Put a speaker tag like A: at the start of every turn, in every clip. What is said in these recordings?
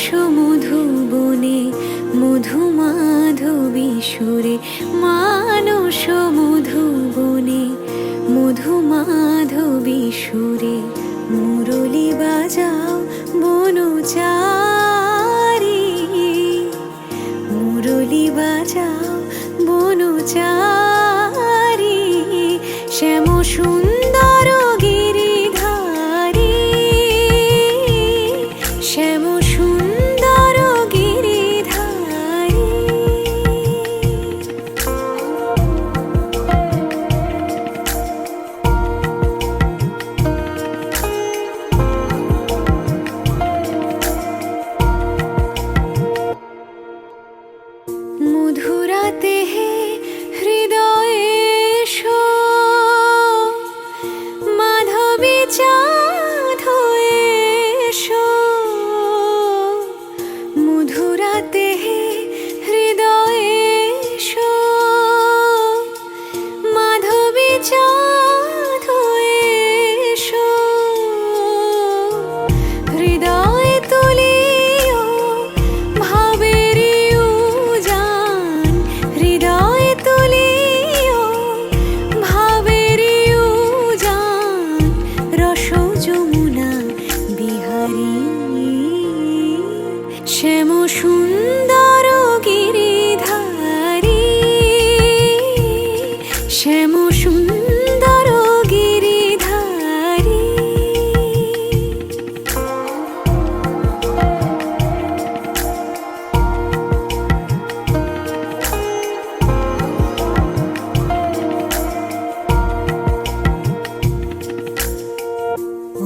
A: মানস মধুবনে মধুমাধবী সুরে, মানস মধুবনে মধুমাধবী সুরে, মুরলী বাজাও বনচারী, মুরলী বাজাও বনচারী, শ্যাম সুন্দর গিরিধারী, শ্যাম সুন্দর গিরিধারী। মধুরাতে হে হৃদয়ে এসো, মাধবী চাঁদ হয়ে এসো, মধুরাতে হে হৃদয়ে এসো, মাধবী চাঁদ হয়ে এসো, হৃদয়ে তুলিও ভাবেরি উজান, হৃদয়ে তুলিও ভাবেরি উজান, রস যমুনা বিহারী, শ্যাম সুন্দর গিরিধারী, শ্যাম সুন্দর গিরিধারী।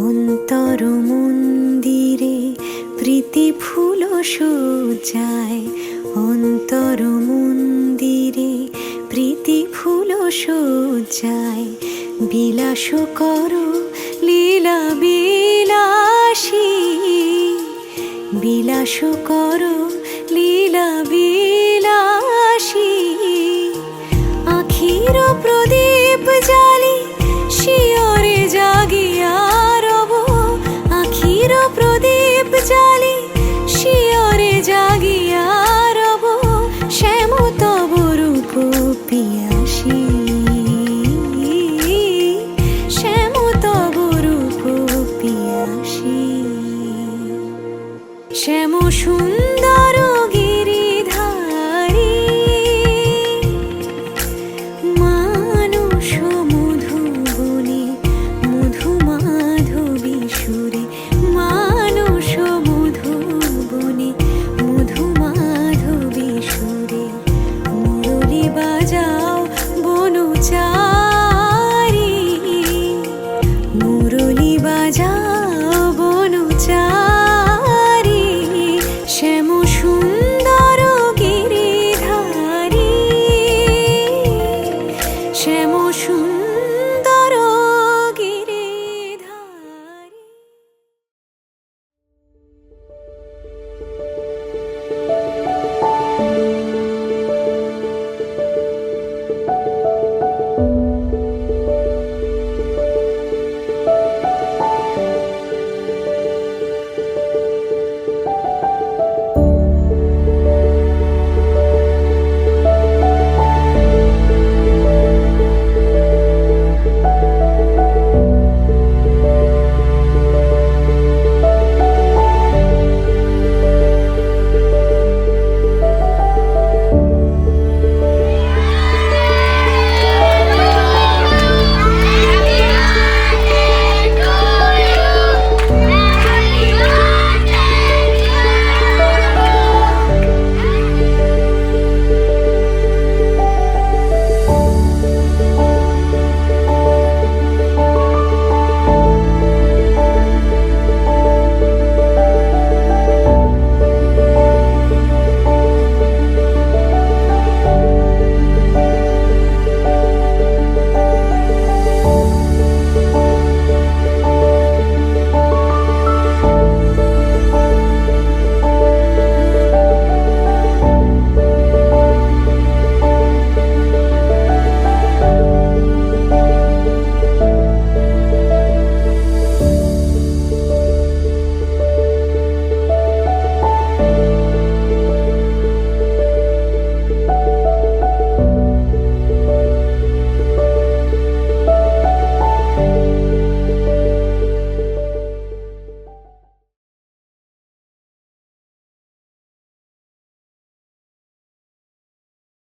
A: অন্তর মন্দিরে প্রীতি ফুল সজ্জায়, অন্তর মন্দিরে প্রীতি ফুল সজ্জায়, বিলাস করো লীলা বিলাসী, বিলাস করো লীলা বিলাসী, আখির প্রদীপ জালি শিয়রে জাগিয়া রব, আখির প্রদীপ জালি শিয়রে জাগিয়া রব, শ্যাম তব রূপ পিয়াসী, শ্যাম তব রূপ পিয়াসী, শ্যাম সুন্দর